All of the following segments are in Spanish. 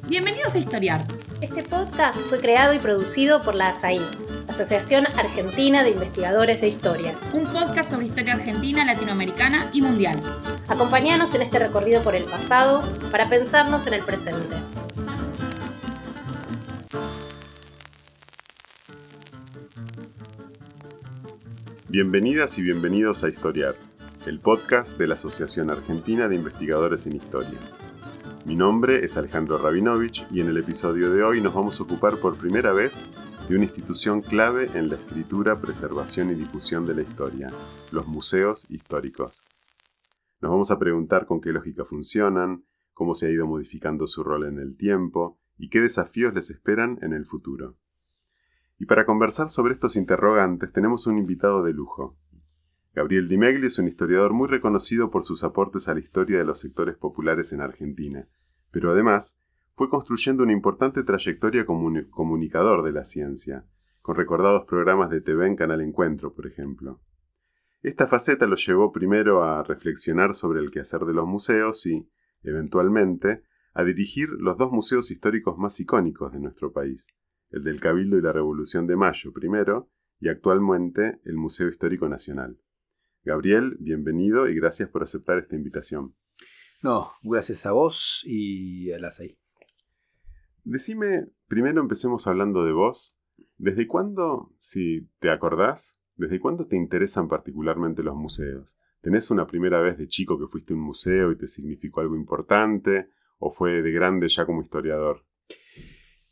Bienvenidos a Historiar. Este podcast fue creado y producido por la ASAI, Asociación Argentina de Investigadores de Historia. Un podcast sobre historia argentina, latinoamericana y mundial. Acompáñanos en este recorrido por el pasado para pensarnos en el presente. Bienvenidas y bienvenidos a Historiar, el podcast de la Asociación Argentina de Investigadores en Historia. Mi nombre es Alejandro Rabinovich y en el episodio de hoy nos vamos a ocupar por primera vez de una institución clave en la escritura, preservación y difusión de la historia, los museos históricos. Nos vamos a preguntar con qué lógica funcionan, cómo se ha ido modificando su rol en el tiempo y qué desafíos les esperan en el futuro. Y para conversar sobre estos interrogantes tenemos un invitado de lujo. Gabriel Di Megli es un historiador muy reconocido por sus aportes a la historia de los sectores populares en Argentina, pero además fue construyendo una importante trayectoria como comunicador de la ciencia, con recordados programas de TV en Canal Encuentro, por ejemplo. Esta faceta lo llevó primero a reflexionar sobre el quehacer de los museos y, eventualmente, a dirigir los dos museos históricos más icónicos de nuestro país, el del Cabildo y la Revolución de Mayo primero, y actualmente el Museo Histórico Nacional. Gabriel, bienvenido y gracias por aceptar esta invitación. No, gracias a vos y a la ASAI. Decime, primero empecemos hablando de vos. ¿Desde cuándo, si te acordás, desde cuándo te interesan particularmente los museos? ¿Tenés una primera vez de chico que fuiste a un museo y te significó algo importante? ¿O fue de grande ya como historiador?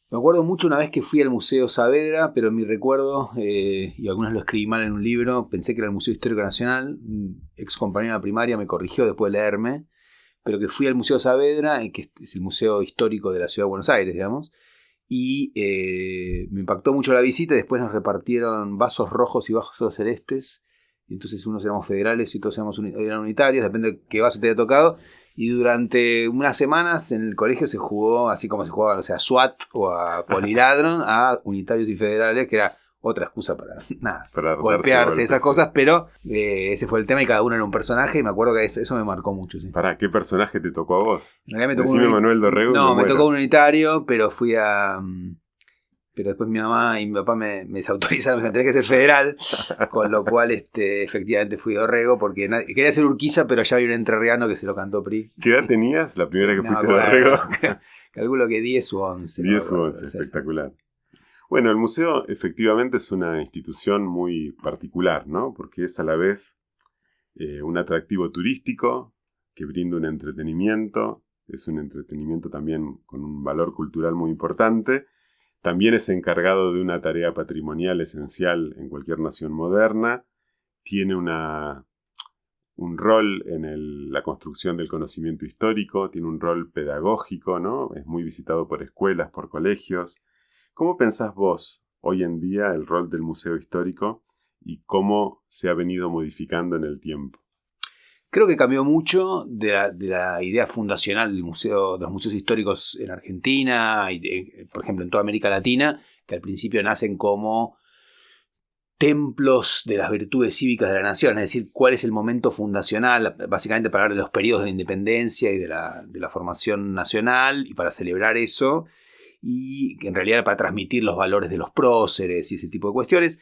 Me acuerdo mucho una vez que fui al Museo Saavedra, pero en mi recuerdo, y algunas lo escribí mal en un libro, pensé que era el Museo Histórico Nacional. Un ex compañero de la primaria me corrigió después de leerme, pero que fui al Museo Saavedra, que es el museo histórico de la Ciudad de Buenos Aires, digamos, y me impactó mucho la visita. Después nos repartieron vasos rojos y vasos celestes, y entonces unos éramos federales y todos eran unitarios, depende de qué vaso te haya tocado. Y durante unas semanas en el colegio se jugó, así como se jugaba, o sea, a SWAT o a Poliladron, a unitarios y federales, que era otra excusa para golpearse, esas cosas, pero ese fue el tema y cada uno era un personaje y me acuerdo que eso me marcó mucho. ¿Sí? ¿Para qué personaje te tocó a vos? En realidad me tocó Manuel Dorrego. No, me tocó un unitario, pero fui a... Pero después mi mamá y mi papá me desautorizaron, me tenés que ser federal, con lo cual efectivamente fui Dorrego, porque quería ser Urquiza, pero allá había un entrerriano que se lo cantó PRI. ¿Qué edad tenías la primera que fuiste Dorrego? Calculo que 10 u 11. 10 u 11, espectacular. Bueno, el museo efectivamente es una institución muy particular, ¿no? Porque es a la vez un atractivo turístico que brinda un entretenimiento, es un entretenimiento también con un valor cultural muy importante. También es encargado de una tarea patrimonial esencial en cualquier nación moderna. Tiene un rol en la construcción del conocimiento histórico, tiene un rol pedagógico, ¿no? Es muy visitado por escuelas, por colegios. ¿Cómo pensás vos hoy en día el rol del museo histórico y cómo se ha venido modificando en el tiempo? Creo que cambió mucho de la idea fundacional de los museos históricos en Argentina y, por ejemplo, en toda América Latina, que al principio nacen como templos de las virtudes cívicas de la nación, es decir, cuál es el momento fundacional, básicamente para hablar de los periodos de la independencia y de la formación nacional y para celebrar eso, y que en realidad para transmitir los valores de los próceres y ese tipo de cuestiones.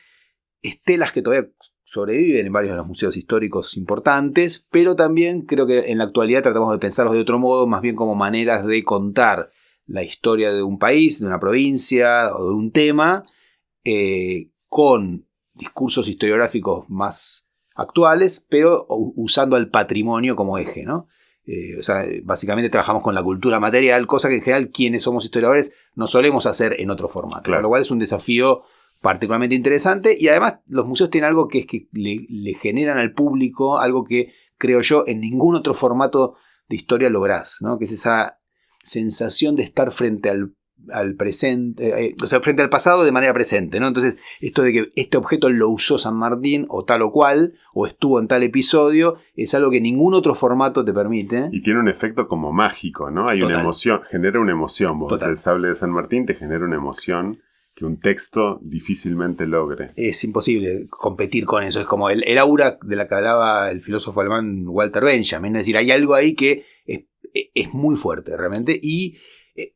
Estelas que todavía sobreviven en varios de los museos históricos importantes, pero también creo que en la actualidad tratamos de pensarlos de otro modo, más bien como maneras de contar la historia de un país, de una provincia o de un tema, con discursos historiográficos más actuales, pero usando al patrimonio como eje, ¿no? Básicamente trabajamos con la cultura material, cosa que en general quienes somos historiadores no solemos hacer en otro formato, claro. Lo cual es un desafío particularmente interesante, y además los museos tienen algo que es que le generan al público algo que creo yo en ningún otro formato de historia lográs, ¿no? Que es esa sensación de estar frente al presente, frente al pasado de manera presente, ¿no? Entonces, esto de que este objeto lo usó San Martín o tal o cual, o estuvo en tal episodio, es algo que ningún otro formato te permite. Y tiene un efecto como mágico, ¿no? Hay una emoción, genera una emoción. Vos el sable de San Martín te genera una emoción que un texto difícilmente logre. Es imposible competir con eso. Es como el aura de la que hablaba el filósofo alemán Walter Benjamin. Es decir, hay algo ahí que es muy fuerte realmente, y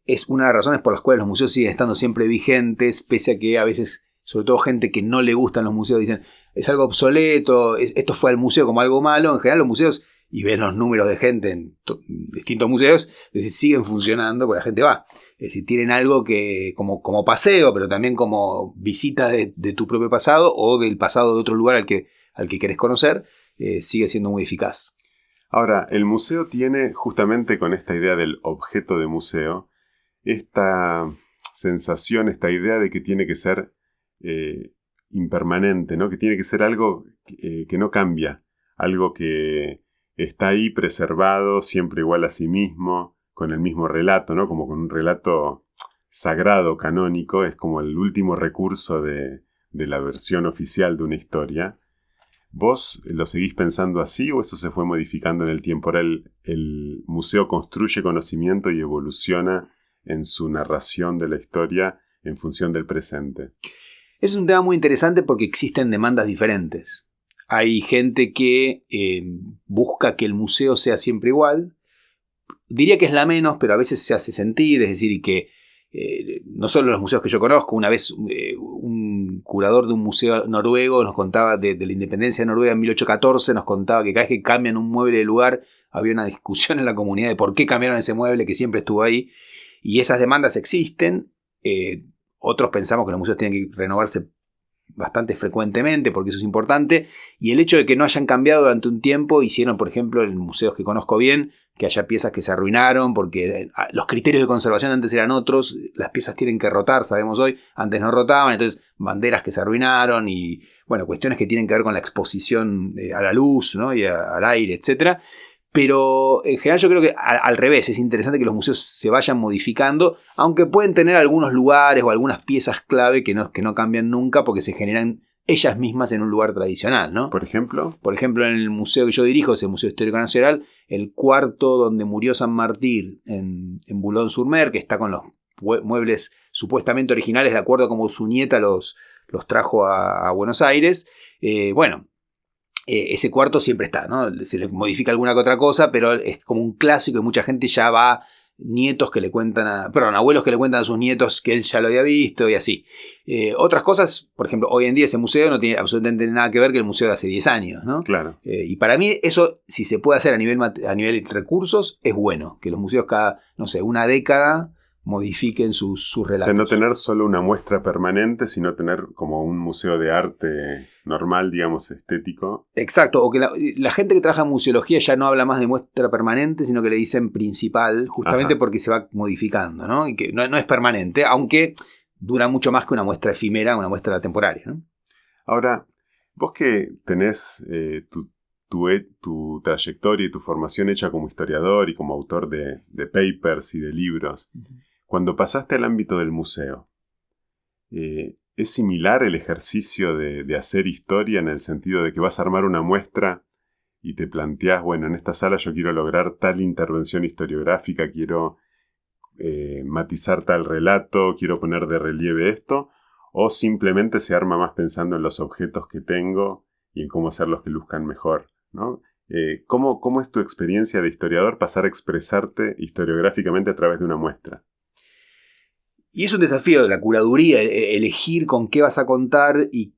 es una de las razones por las cuales los museos siguen estando siempre vigentes, pese a que a veces, sobre todo gente que no le gustan los museos, dicen es algo obsoleto, esto fue al museo como algo malo. En general los museos, y ven los números de gente en distintos museos, es decir, siguen funcionando porque la gente va. Es decir, tienen algo que como paseo, pero también como visita de tu propio pasado o del pasado de otro lugar al que querés conocer, sigue siendo muy eficaz. Ahora, el museo tiene, justamente con esta idea del objeto de museo, esta sensación, esta idea de que tiene que ser impermanente, ¿no? Que tiene que ser algo que no cambia, algo que está ahí preservado, siempre igual a sí mismo, con el mismo relato, ¿no? Como con un relato sagrado, canónico, es como el último recurso de la versión oficial de una historia. ¿Vos lo seguís pensando así o eso se fue modificando en el tiempo? Ahora el museo construye conocimiento y evoluciona en su narración de la historia en función del presente. Es un tema muy interesante porque existen demandas diferentes. Hay gente que busca que el museo sea siempre igual. Diría que es la menos, pero a veces se hace sentir, es decir, que no solo en los museos que yo conozco. Una vez un curador de un museo noruego nos contaba de la independencia de Noruega en 1814, nos contaba que cada vez que cambian un mueble de lugar había una discusión en la comunidad de por qué cambiaron ese mueble que siempre estuvo ahí, y esas demandas existen. Otros pensamos que los museos tienen que renovarse bastante frecuentemente porque eso es importante, y el hecho de que no hayan cambiado durante un tiempo hicieron, por ejemplo, en museos que conozco bien, que haya piezas que se arruinaron porque los criterios de conservación antes eran otros, las piezas tienen que rotar, sabemos hoy, antes no rotaban, entonces banderas que se arruinaron y bueno, cuestiones que tienen que ver con la exposición a la luz, ¿no? Y al aire, etcétera. Pero en general yo creo que al revés, es interesante que los museos se vayan modificando, aunque pueden tener algunos lugares o algunas piezas clave que no cambian nunca porque se generan ellas mismas en un lugar tradicional, ¿no? ¿Por ejemplo? Por ejemplo, en el museo que yo dirijo, es el Museo Histórico Nacional, el cuarto donde murió San Martín en Boulogne-sur-Mer, que está con los muebles supuestamente originales de acuerdo a como su nieta los trajo a Buenos Aires. Ese cuarto siempre está, ¿no? Se le modifica alguna que otra cosa, pero es como un clásico y mucha gente ya va, abuelos que le cuentan a sus nietos que él ya lo había visto y así. Otras cosas, por ejemplo, hoy en día ese museo no tiene absolutamente nada que ver que el museo de hace 10 años, ¿no? Claro. Y para mí eso, si se puede hacer a nivel de recursos, es bueno, que los museos cada, una década modifiquen sus relatos. O sea, no tener solo una muestra permanente, sino tener como un museo de arte normal, digamos, estético. Exacto, o que la gente que trabaja en museología ya no habla más de muestra permanente, sino que le dicen principal, justamente porque se va modificando, ¿no? Y que no es permanente, aunque dura mucho más que una muestra efímera, una muestra temporaria, ¿no? Ahora, vos que tenés tu trayectoria y tu formación hecha como historiador y como autor de papers y de libros, cuando pasaste al ámbito del museo, ¿es similar el ejercicio de hacer historia en el sentido de que vas a armar una muestra y te planteás, bueno, en esta sala yo quiero lograr tal intervención historiográfica, quiero matizar tal relato, quiero poner de relieve esto, o simplemente se arma más pensando en los objetos que tengo y en cómo hacerlos que luzcan mejor, ¿no? ¿Cómo es tu experiencia de historiador pasar a expresarte historiográficamente a través de una muestra? Y es un desafío de la curaduría, elegir con qué vas a contar y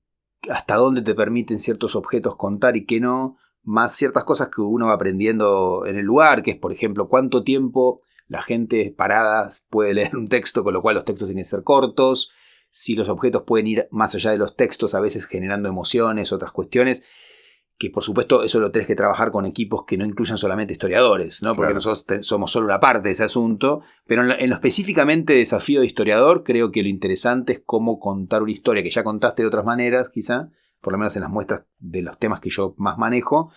hasta dónde te permiten ciertos objetos contar y qué no, más ciertas cosas que uno va aprendiendo en el lugar, que es, por ejemplo, cuánto tiempo la gente parada puede leer un texto, con lo cual los textos tienen que ser cortos, si los objetos pueden ir más allá de los textos, a veces generando emociones, otras cuestiones, que por supuesto eso lo tenés que trabajar con equipos que no incluyan solamente historiadores, ¿no? Porque nosotros somos solo una parte de ese asunto, pero en lo específicamente desafío de historiador, creo que lo interesante es cómo contar una historia que ya contaste de otras maneras, quizá, por lo menos en las muestras de los temas que yo más manejo,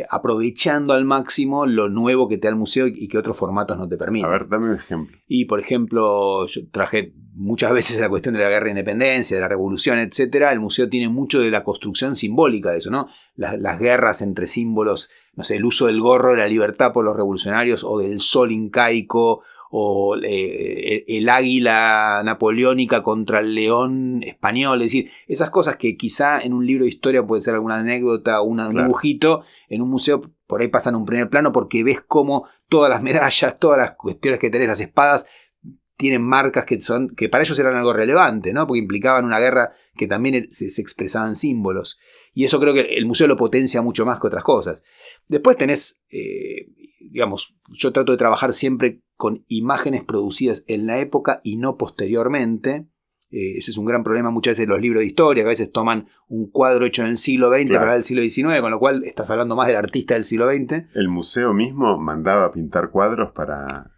aprovechando al máximo lo nuevo que te da el museo y que otros formatos no te permiten. A ver, dame un ejemplo. Y, por ejemplo, yo traje muchas veces la cuestión de la guerra de independencia, de la revolución, etcétera. El museo tiene mucho de la construcción simbólica de eso, ¿no? Las guerras entre símbolos, no sé, el uso del gorro de la libertad por los revolucionarios o del sol incaico o el águila napoleónica contra el león español, es decir, esas cosas que quizá en un libro de historia puede ser alguna anécdota o un dibujito, en un museo por ahí pasan a un primer plano porque ves cómo todas las medallas, todas las cuestiones que tenés, las espadas, tienen marcas que para ellos eran algo relevante, ¿no? Porque implicaban una guerra que también se expresaban símbolos. Y eso creo que el museo lo potencia mucho más que otras cosas. Después tenés, digamos, yo trato de trabajar siempre con imágenes producidas en la época y no posteriormente. Ese es un gran problema muchas veces de los libros de historia, que a veces toman un cuadro hecho en el siglo XX para el siglo XIX, con lo cual estás hablando más del artista del siglo XX. El museo mismo mandaba a pintar cuadros para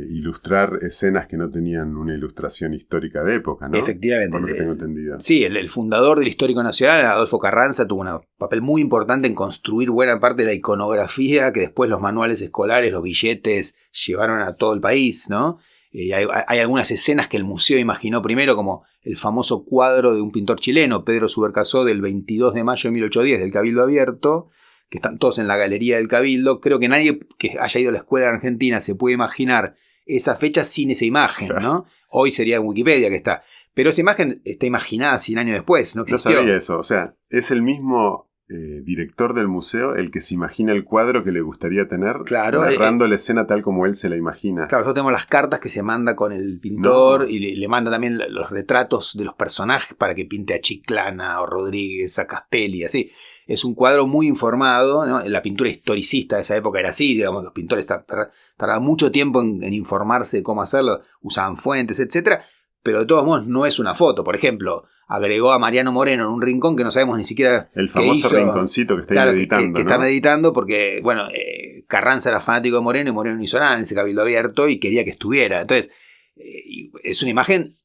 ilustrar escenas que no tenían una ilustración histórica de época, ¿no? Efectivamente. Por lo que tengo entendido. Sí, el fundador del Histórico Nacional, Adolfo Carranza, tuvo un papel muy importante en construir buena parte de la iconografía que después los manuales escolares, los billetes, llevaron a todo el país, ¿no? Hay algunas escenas que el museo imaginó primero, como el famoso cuadro de un pintor chileno, Pedro Subercaseaux, del 22 de mayo de 1810, del Cabildo Abierto, que están todos en la galería del Cabildo. Creo que nadie que haya ido a la escuela en Argentina se puede imaginar esa fecha sin esa imagen, ¿no? Hoy sería en Wikipedia que está. Pero esa imagen está imaginada 100 años después, no existió. No sabía eso, o sea, es el mismo director del museo el que se imagina el cuadro que le gustaría tener, narrando la escena tal como él se la imagina. Claro, nosotros tenemos las cartas que se manda con el pintor y le manda también los retratos de los personajes para que pinte a Chiclana o Rodríguez, a Castelli, así. Es un cuadro muy informado, ¿no? La pintura historicista de esa época era así, digamos, los pintores tardaban mucho tiempo en informarse de cómo hacerlo, usaban fuentes, etcétera, pero de todos modos no es una foto. Por ejemplo, agregó a Mariano Moreno en un rincón que no sabemos ni siquiera el famoso rinconcito que está ahí meditando, que ¿no? Está meditando porque, bueno, Carranza era fanático de Moreno y Moreno no hizo nada en ese Cabildo Abierto y quería que estuviera. Entonces, es una imagen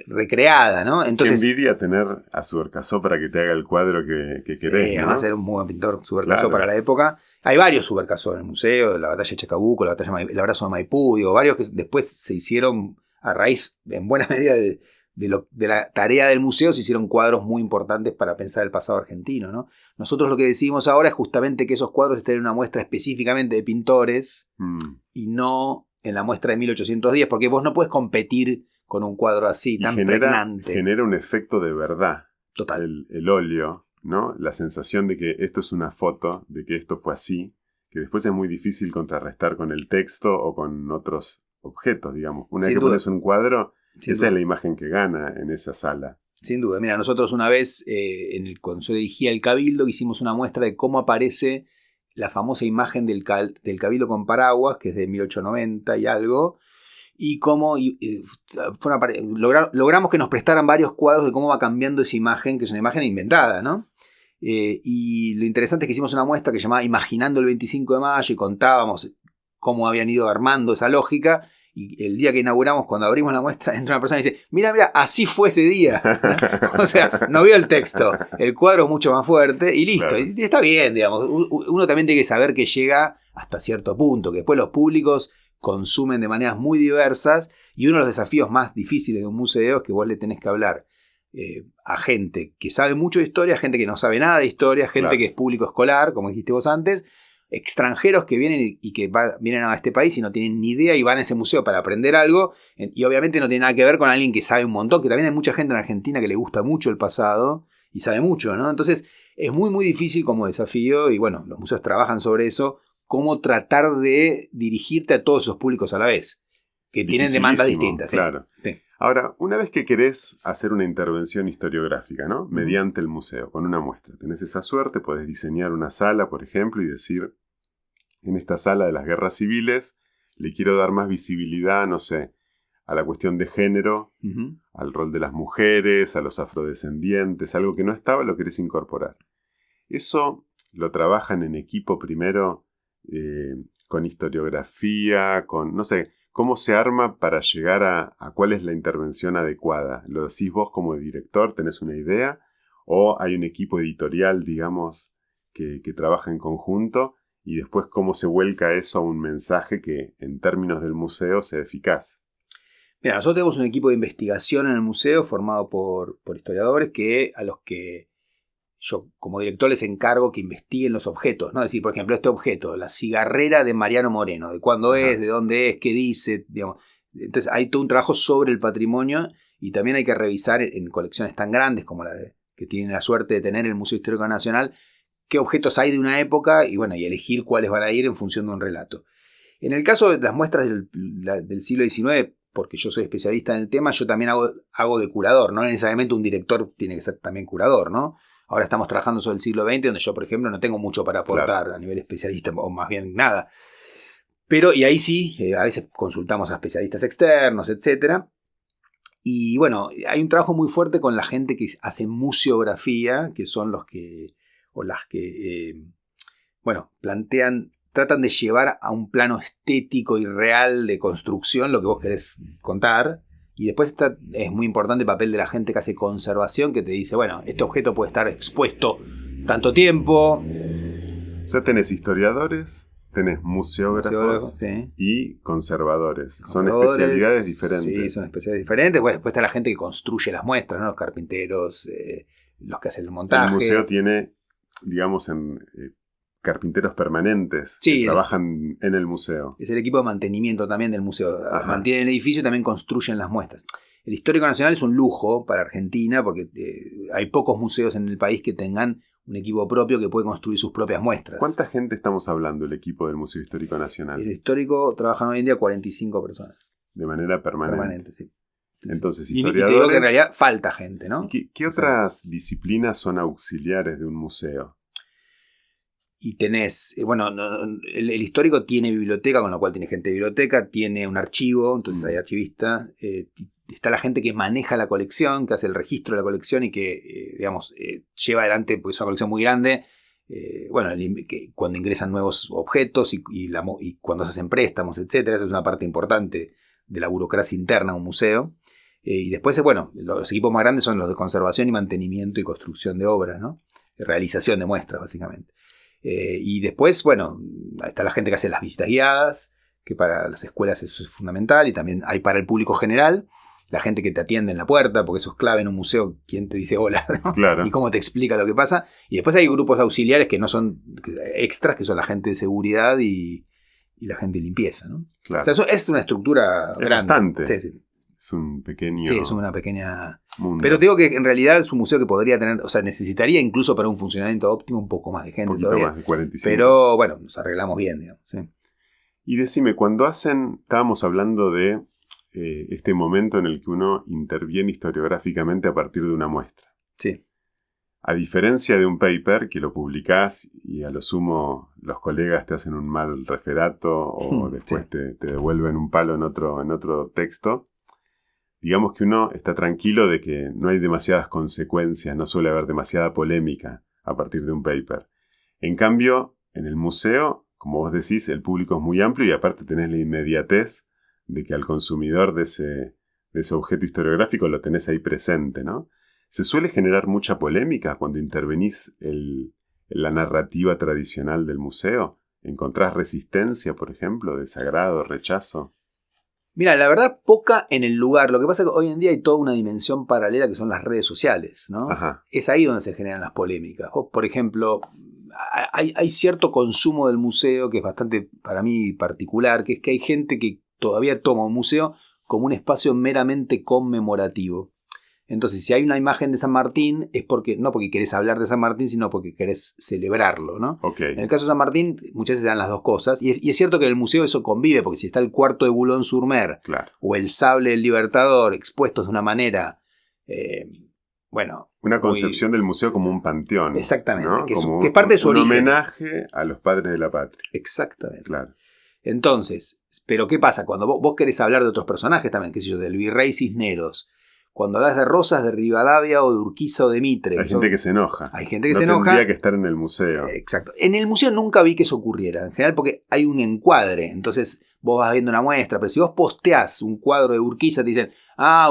recreada, ¿no? Entonces, qué envidia tener a Subercaseaux para que te haga el cuadro que querés, sí, ¿no? además era un muy buen pintor Subercaseaux para la época. Hay varios Subercaseaux en el museo, la batalla de Chacabuco, el abrazo de Maipú, varios que después se hicieron a raíz, en buena medida, de la tarea del museo, se hicieron cuadros muy importantes para pensar el pasado argentino, ¿no? Nosotros lo que decidimos ahora es justamente que esos cuadros estén en una muestra específicamente de pintores y no en la muestra de 1810, porque vos no puedes competir con un cuadro así, tan pregnante. Genera un efecto de verdad. Total. El óleo, ¿no? La sensación de que esto es una foto, de que esto fue así, que después es muy difícil contrarrestar con el texto o con otros objetos, digamos. Una vez que pones un cuadro, esa es la imagen que gana en esa sala. Sin duda. Mira, nosotros una vez, cuando yo dirigía el Cabildo, hicimos una muestra de cómo aparece la famosa imagen del Cabildo con paraguas, que es de 1890 y algo, y cómo logramos que nos prestaran varios cuadros de cómo va cambiando esa imagen, que es una imagen inventada, ¿no? Y lo interesante es que hicimos una muestra que se llamaba Imaginando el 25 de mayo y contábamos cómo habían ido armando esa lógica. Y el día que inauguramos, cuando abrimos la muestra, entra una persona y dice: mira, así fue ese día. O sea, no vio el texto. El cuadro es mucho más fuerte y listo. Claro. Y está bien, digamos. Uno también tiene que saber que llega hasta cierto punto, que después los públicos consumen de maneras muy diversas, y uno de los desafíos más difíciles de un museo es que vos le tenés que hablar a gente que sabe mucho de historia, gente que no sabe nada de historia, gente que es público escolar, como dijiste vos antes, extranjeros que vienen y que vienen a este país y no tienen ni idea y van a ese museo para aprender algo, y obviamente no tiene nada que ver con alguien que sabe un montón, que también hay mucha gente en Argentina que le gusta mucho el pasado y sabe mucho, ¿no? Entonces es muy muy difícil como desafío, y bueno, los museos trabajan sobre eso, cómo tratar de dirigirte a todos esos públicos a la vez, que tienen demandas distintas. Claro. Sí. Ahora, una vez que querés hacer una intervención historiográfica, ¿no? Mediante el museo, con una muestra, tenés esa suerte, podés diseñar una sala, por ejemplo, y decir: en esta sala de las guerras civiles le quiero dar más visibilidad, no sé, a la cuestión de género, al rol de las mujeres, a los afrodescendientes, algo que no estaba, lo querés incorporar. Eso lo trabajan en equipo primero, con historiografía, con, no sé, cómo se arma para llegar a cuál es la intervención adecuada. ¿Lo decís vos como director, tenés una idea? ¿O hay un equipo editorial, digamos, que trabaja en conjunto? Y después cómo se vuelca eso a un mensaje que en términos del museo sea eficaz. Mira, nosotros tenemos un equipo de investigación en el museo formado por historiadores a los que yo como director les encargo que investiguen los objetos, ¿no? Es decir, por ejemplo, este objeto, la cigarrera de Mariano Moreno, de cuándo es, de dónde es, qué dice, digamos. Entonces hay todo un trabajo sobre el patrimonio, y también hay que revisar en colecciones tan grandes como la que tienen la suerte de tener el Museo Histórico Nacional, qué objetos hay de una época y bueno, y elegir cuáles van a ir en función de un relato. En el caso de las muestras del siglo XIX, porque yo soy especialista en el tema, yo también hago de curador, no necesariamente un director tiene que ser también curador, ¿no? Ahora estamos trabajando sobre el siglo XX, donde yo, por ejemplo, no tengo mucho para aportar a nivel especialista, o más bien nada. Pero, y ahí sí, a veces consultamos a especialistas externos, etcétera. Y bueno, hay un trabajo muy fuerte con la gente que hace museografía, que son los que, o las que, bueno, tratan de llevar a un plano estético y real de construcción lo que vos querés contar. Y después es muy importante el papel de la gente que hace conservación, que te dice, bueno, este objeto puede estar expuesto tanto tiempo. O sea, tenés historiadores, tenés museógrafos sí. Y conservadores. Son especialidades diferentes. Sí, son especialidades diferentes. Bueno, después está la gente que construye las muestras, ¿no? Los carpinteros, los que hacen el montaje. El museo tiene, digamos, carpinteros permanentes que trabajan en el museo. Es el equipo de mantenimiento también del museo. Ajá. Mantienen el edificio y también construyen las muestras. El Histórico Nacional es un lujo para Argentina porque hay pocos museos en el país que tengan un equipo propio que puede construir sus propias muestras. ¿Cuánta gente estamos hablando el equipo del Museo Histórico Nacional? El histórico trabajan hoy en día 45 personas. De manera permanente. Permanente, sí. Entonces, historiadores... Y te digo que en realidad falta gente, ¿no? ¿Qué otras disciplinas son auxiliares de un museo? Y tenés, bueno, el histórico tiene biblioteca, con lo cual tiene gente de biblioteca, tiene un archivo, entonces hay archivistas, está la gente que maneja la colección, que hace el registro de la colección y que, digamos, lleva adelante, porque es una colección muy grande, bueno, que cuando ingresan nuevos objetos y cuando se hacen préstamos, etcétera, esa es una parte importante de la burocracia interna de un museo. Y después, bueno, los equipos más grandes son los de conservación y mantenimiento y construcción de obras, ¿no? Realización de muestras, básicamente. Y después, bueno, está la gente que hace las visitas guiadas, que para las escuelas eso es fundamental, y también hay para el público general, la gente que te atiende en la puerta, porque eso es clave en un museo, quien te dice hola, ¿no? Claro. Y cómo te explica lo que pasa. Y después hay grupos auxiliares que no son extras, que son la gente de seguridad y la gente de limpieza, ¿no? Claro. O sea, eso es una estructura grande. Bastante. Sí, sí. Es un pequeño... Sí, es una pequeña... mundo. Pero te digo que en realidad es un museo que podría tener... O sea, necesitaría incluso para un funcionamiento óptimo un poco más de gente. Un poquito todavía. Más de 45. Pero bueno, nos arreglamos bien, digamos. Sí. Y decime, cuando estábamos hablando de este momento en el que uno interviene historiográficamente a partir de una muestra. Sí. A diferencia de un paper que lo publicás y a lo sumo los colegas te hacen un mal referato o después te devuelven un palo en otro texto, digamos que uno está tranquilo de que no hay demasiadas consecuencias, no suele haber demasiada polémica a partir de un paper. En cambio, en el museo, como vos decís, el público es muy amplio y aparte tenés la inmediatez de que al consumidor de ese objeto historiográfico lo tenés ahí presente, ¿no? ¿Se suele generar mucha polémica cuando intervenís en la narrativa tradicional del museo? ¿Encontrás resistencia, por ejemplo, desagrado, rechazo? Mira, la verdad, poca en el lugar. Lo que pasa es que hoy en día hay toda una dimensión paralela que son las redes sociales, ¿no? Ajá. Es ahí donde se generan las polémicas. Por ejemplo, hay cierto consumo del museo que es bastante, para mí, particular, que es que hay gente que todavía toma un museo como un espacio meramente conmemorativo. Entonces, si hay una imagen de San Martín, es no porque querés hablar de San Martín, sino porque querés celebrarlo, ¿no? Okay. En el caso de San Martín, muchas veces dan las dos cosas. Y es cierto que en el museo eso convive, porque si está el cuarto de Boulogne-sur-Mer, claro, o el sable del Libertador expuestos de una manera, bueno... Una concepción del museo como un panteón. Exactamente, ¿no? que es parte de su origen. Un homenaje a los padres de la patria. Exactamente. Claro. Entonces, pero ¿qué pasa? Cuando vos querés hablar de otros personajes también, qué sé yo, del virrey Cisneros, cuando hablas de Rosas, de Rivadavia o de Urquiza o de Mitre. Hay gente que se enoja. Hay gente que se enoja. No tendría que estar en el museo. Exacto. En el museo nunca vi que eso ocurriera. En general porque hay un encuadre. Entonces vos vas viendo una muestra. Pero si vos posteás un cuadro de Urquiza, te dicen,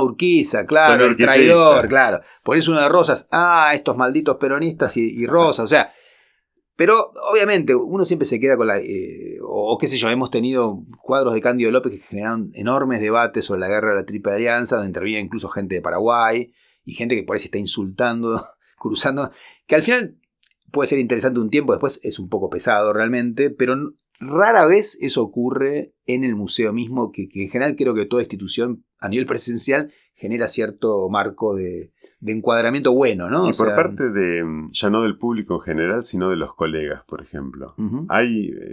Urquiza, claro, el traidor, claro. Ponés uno de Rosas, estos malditos peronistas y Rosas. O sea... Pero obviamente uno siempre se queda con o qué sé yo, hemos tenido cuadros de Cándido López que generaron enormes debates sobre la guerra de la Triple Alianza, donde interviene incluso gente de Paraguay y gente que por ahí se está insultando, cruzando, que al final puede ser interesante un tiempo, después es un poco pesado realmente, pero rara vez eso ocurre en el museo mismo, que en general creo que toda institución a nivel presencial genera cierto marco de de encuadramiento bueno, ¿no? Y por parte de, ya no del público en general, sino de los colegas, por ejemplo. Uh-huh.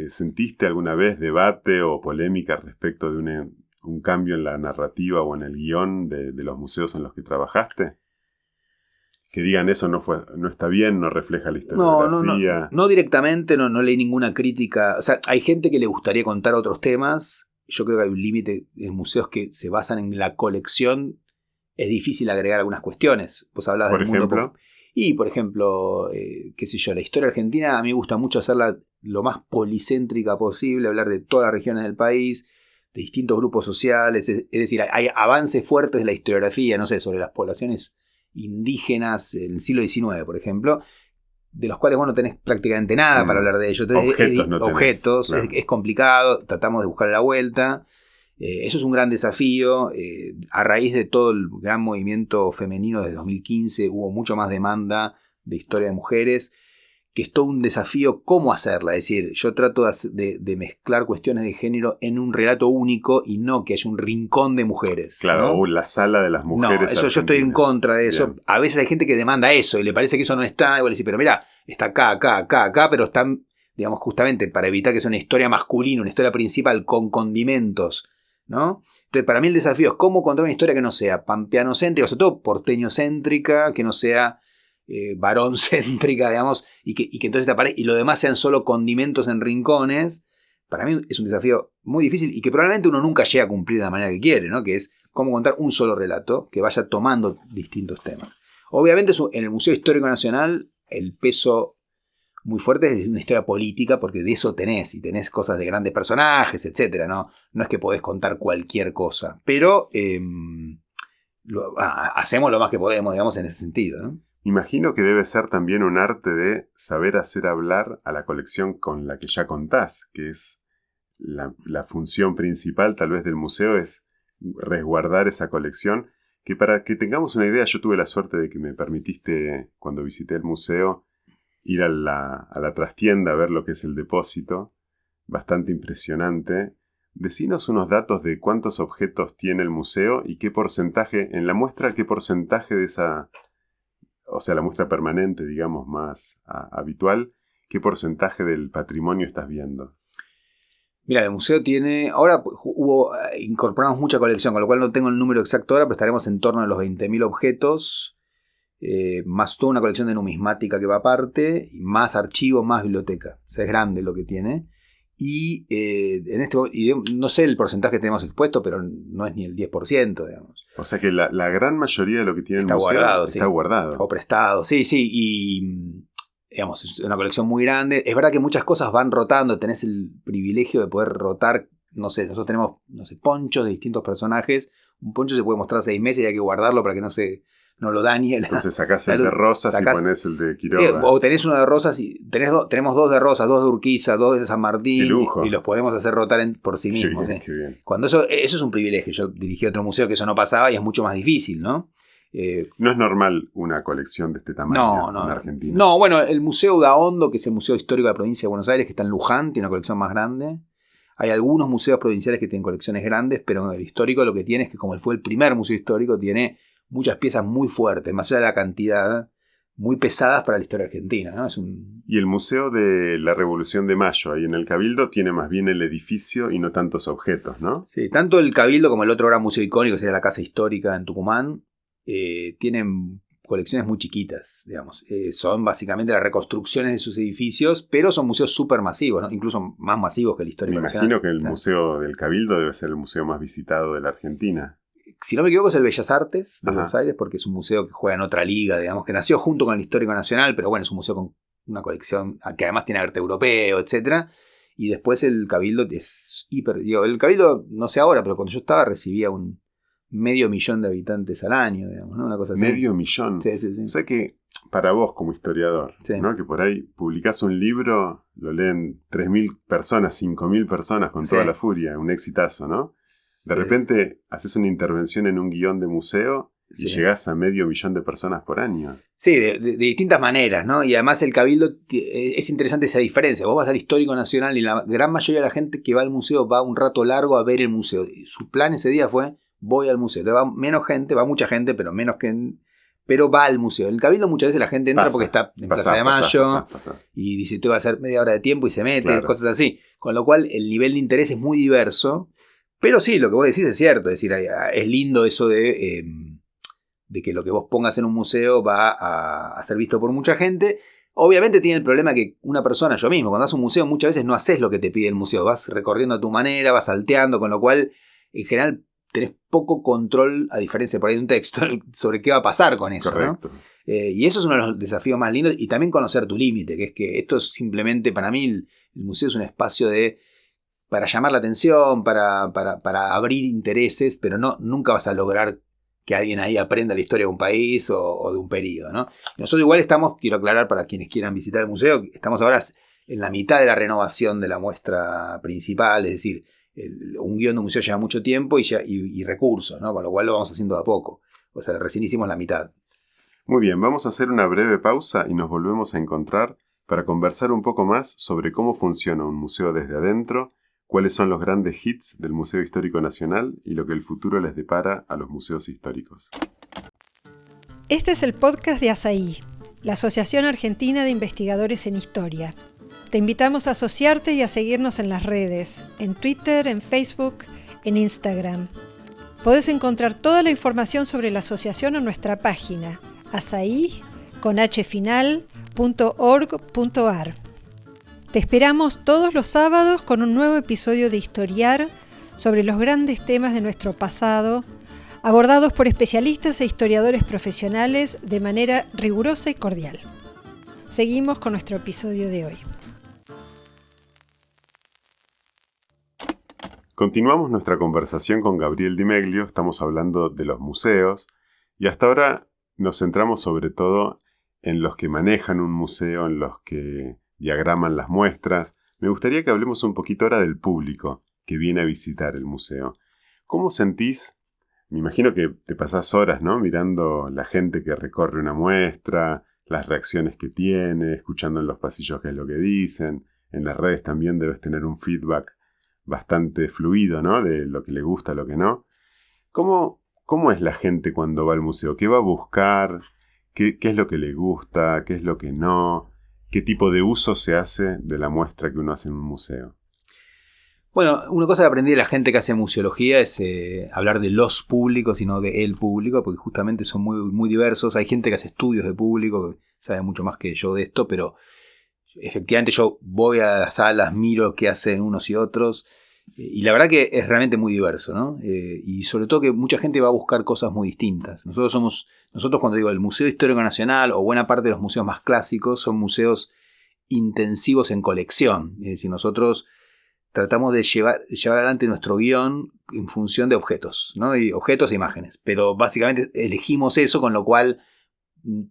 ¿Sentiste alguna vez debate o polémica respecto de un cambio en la narrativa o en el guión de los museos en los que trabajaste? Que digan eso no está bien, no refleja la historiografía. No directamente, no leí ninguna crítica. O sea, hay gente que le gustaría contar otros temas. Yo creo que hay un límite en museos que se basan en la colección. Es difícil agregar algunas cuestiones. Vos hablabas ¿Por del ejemplo? mundo. Y, por ejemplo, qué sé yo, la historia argentina a mí me gusta mucho hacerla lo más policéntrica posible, hablar de todas las regiones del país, de distintos grupos sociales. Es decir, hay avances fuertes de la historiografía, no sé, sobre las poblaciones indígenas en el siglo XIX, por ejemplo, de los cuales vos no tenés prácticamente nada para hablar de ellos. Objetos, claro. Es complicado, tratamos de buscar la vuelta. Eso es un gran desafío. A raíz de todo el gran movimiento femenino de 2015 hubo mucho más demanda de historia de mujeres, que es todo un desafío cómo hacerla. Es decir, yo trato de mezclar cuestiones de género en un relato único y no que haya un rincón de mujeres. Claro, ¿no? La sala de las mujeres. No, eso yo estoy en contra de eso. Bien. A veces hay gente que demanda eso y le parece que eso no está. Igual decir, pero mira, está acá, pero están, digamos, justamente para evitar que sea una historia masculina, una historia principal con condimentos, ¿no? Entonces, para mí el desafío es cómo contar una historia que no sea pampeanocéntrica, sobre todo porteñocéntrica, que no sea varoncéntrica, digamos, y que entonces te aparezca, y lo demás sean solo condimentos en rincones. Para mí es un desafío muy difícil y que probablemente uno nunca llegue a cumplir de la manera que quiere, ¿no? Que es cómo contar un solo relato que vaya tomando distintos temas. Obviamente en el Museo Histórico Nacional el peso muy fuerte es una historia política, porque de eso tenés, y tenés cosas de grandes personajes, etcétera, ¿no? No es que podés contar cualquier cosa, pero hacemos lo más que podemos, digamos, en ese sentido, ¿no? Imagino que debe ser también un arte de saber hacer hablar a la colección con la que ya contás, que es la función principal tal vez del museo, es resguardar esa colección, que para que tengamos una idea, yo tuve la suerte de que me permitiste, cuando visité el museo, ir a la trastienda a ver lo que es el depósito, bastante impresionante. Decinos unos datos de cuántos objetos tiene el museo y qué porcentaje, en la muestra, qué porcentaje de esa, o sea, la muestra permanente, digamos, más habitual, qué porcentaje del patrimonio estás viendo. Mira, el museo tiene, ahora incorporamos mucha colección, con lo cual no tengo el número exacto ahora, pero estaremos en torno a los 20.000 objetos, más toda una colección de numismática que va aparte, y más archivo, más biblioteca. O sea, es grande lo que tiene. Y no sé el porcentaje que tenemos expuesto, pero no es ni el 10%, digamos. O sea que la gran mayoría de lo que tiene el museo está guardado. O prestado, sí, y digamos, es una colección muy grande. Es verdad que muchas cosas van rotando, tenés el privilegio de poder rotar, no sé, nosotros tenemos, ponchos de distintos personajes. Un poncho se puede mostrar 6 meses y hay que guardarlo para que no lo dañe. Entonces sacás el de Rosas y ponés el de Quiroga. O tenés uno de Rosas y tenemos 2 de Rosas, 2 de Urquiza, 2 de San Martín. Qué lujo. Y los podemos hacer rotar por sí mismos. Qué bien. Cuando eso es un privilegio. Yo dirigí otro museo que eso no pasaba y es mucho más difícil, ¿no? No es normal una colección de este tamaño en Argentina. No, bueno, el Museo Daondo, que es el Museo Histórico de la Provincia de Buenos Aires, que está en Luján, tiene una colección más grande. Hay algunos museos provinciales que tienen colecciones grandes, pero el histórico lo que tiene es que, como fue el primer museo histórico, tiene muchas piezas muy fuertes, más allá de la cantidad, muy pesadas para la historia argentina, ¿no? Y el Museo de la Revolución de Mayo, ahí en el Cabildo, tiene más bien el edificio y no tantos objetos, ¿no? Sí, tanto el Cabildo como el otro gran museo icónico, que sería la Casa Histórica en Tucumán, tienen colecciones muy chiquitas, digamos. Son básicamente las reconstrucciones de sus edificios, pero son museos súper masivos, ¿no? Incluso más masivos que el Histórico Nacional. Me imagino que el Museo del Cabildo debe ser el museo más visitado de la Argentina. Si no me equivoco, es el Bellas Artes de Buenos Aires, porque es un museo que juega en otra liga, digamos, que nació junto con el Histórico Nacional, pero bueno, es un museo con una colección que además tiene arte europeo, etcétera. Y después el Cabildo es el Cabildo, no sé ahora, pero cuando yo estaba recibía un 500.000 de habitantes al año, digamos, ¿no? Una cosa así. 500.000. Sí. O sea que para vos como historiador, sí, ¿no? Que por ahí publicás un libro, lo leen 3.000 personas, 5.000 personas con toda la furia, un exitazo, ¿no? De repente haces una intervención en un guión de museo y llegás a 500.000 de personas por año. Sí, de distintas maneras, ¿no? Y además el Cabildo, es interesante esa diferencia. Vos vas al Histórico Nacional y la gran mayoría de la gente que va al museo va un rato largo a ver el museo. Su plan ese día fue, voy al museo. Entonces va menos gente, va mucha gente, pero menos que pero va al museo. En el Cabildo muchas veces la gente entra porque está en Plaza de Mayo y dice, te va a hacer media hora de tiempo y se mete, claro, cosas así. Con lo cual el nivel de interés es muy diverso, pero sí, lo que vos decís es cierto, es decir, es lindo eso de que lo que vos pongas en un museo va a ser visto por mucha gente. Obviamente tiene el problema que una persona, yo mismo, cuando vas a un museo muchas veces no haces lo que te pide el museo, vas recorriendo a tu manera, vas salteando, con lo cual en general tenés poco control, a diferencia por ahí de un texto, sobre qué va a pasar con eso. Correcto. ¿No? Y eso es uno de los desafíos más lindos, y también conocer tu límite, que es que esto es simplemente, para mí, el museo es un espacio para llamar la atención, para abrir intereses, pero nunca vas a lograr que alguien ahí aprenda la historia de un país o de un periodo, ¿no? Nosotros igual quiero aclarar para quienes quieran visitar el museo, estamos ahora en la mitad de la renovación de la muestra principal, es decir, un guión de un museo lleva mucho tiempo y recursos, ¿no? Con lo cual lo vamos haciendo de a poco. O sea, recién hicimos la mitad. Muy bien, vamos a hacer una breve pausa y nos volvemos a encontrar para conversar un poco más sobre cómo funciona un museo desde adentro, cuáles son los grandes hits del Museo Histórico Nacional y lo que el futuro les depara a los museos históricos. Este es el podcast de ASAI, la Asociación Argentina de Investigadores en Historia. Te invitamos a asociarte y a seguirnos en las redes, en Twitter, en Facebook, en Instagram. Podés encontrar toda la información sobre la asociación en nuestra página, asai.org.ar. Te esperamos todos los sábados con un nuevo episodio de Historiar sobre los grandes temas de nuestro pasado, abordados por especialistas e historiadores profesionales de manera rigurosa y cordial. Seguimos con nuestro episodio de hoy. Continuamos nuestra conversación con Gabriel Di Meglio, estamos hablando de los museos y hasta ahora nos centramos sobre todo en los que manejan un museo, en los que diagraman las muestras. Me gustaría que hablemos un poquito ahora del público que viene a visitar el museo. ¿Cómo sentís? Me imagino que te pasás horas, ¿no? Mirando la gente que recorre una muestra, las reacciones que tiene, escuchando en los pasillos qué es lo que dicen. En las redes también debes tener un feedback bastante fluido, ¿no? De lo que le gusta, lo que no. ¿Cómo es la gente cuando va al museo? ¿Qué va a buscar? ¿Qué es lo que le gusta? ¿Qué es lo que no? ¿Qué tipo de uso se hace de la muestra que uno hace en un museo? Bueno, una cosa que aprendí de la gente que hace museología es hablar de los públicos y no de el público, porque justamente son muy, muy diversos. Hay gente que hace estudios de público, que sabe mucho más que yo de esto, pero efectivamente yo voy a las salas, miro qué hacen unos y otros, y la verdad que es realmente muy diverso, ¿no? Y sobre todo que mucha gente va a buscar cosas muy distintas. Nosotros cuando digo el Museo Histórico Nacional o buena parte de los museos más clásicos son museos intensivos en colección. Es decir, nosotros tratamos de llevar adelante nuestro guión en función de objetos, ¿no? Y objetos e imágenes. Pero básicamente elegimos eso, con lo cual,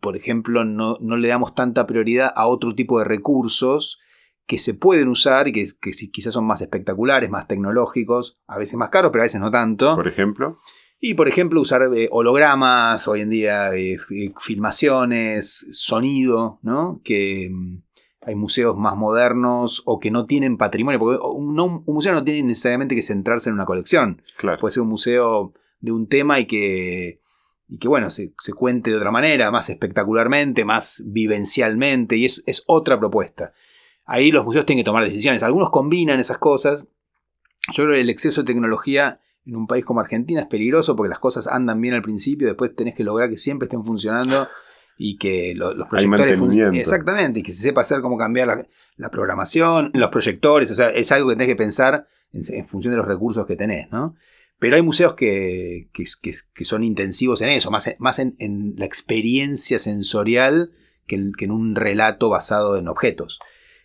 por ejemplo, no le damos tanta prioridad a otro tipo de recursos que se pueden usar y que quizás son más espectaculares, más tecnológicos, a veces más caros, pero a veces no tanto. ¿Por ejemplo? Y, por ejemplo, usar hologramas, hoy en día filmaciones, sonido, ¿no? Que hay museos más modernos o que no tienen patrimonio, porque un museo no tiene necesariamente que centrarse en una colección. Claro. Puede ser un museo de un tema y que bueno, se cuente de otra manera, más espectacularmente, más vivencialmente, y es otra propuesta. Ahí los museos tienen que tomar decisiones. Algunos combinan esas cosas. Yo creo que el exceso de tecnología en un país como Argentina es peligroso porque las cosas andan bien al principio, después tenés que lograr que siempre estén funcionando y que los proyectores funcionen. Exactamente, y que se sepa hacer cómo cambiar la programación, los proyectores. O sea, es algo que tenés que pensar en función de los recursos que tenés, ¿no? Pero hay museos que son intensivos en eso, más en la experiencia sensorial que en un relato basado en objetos.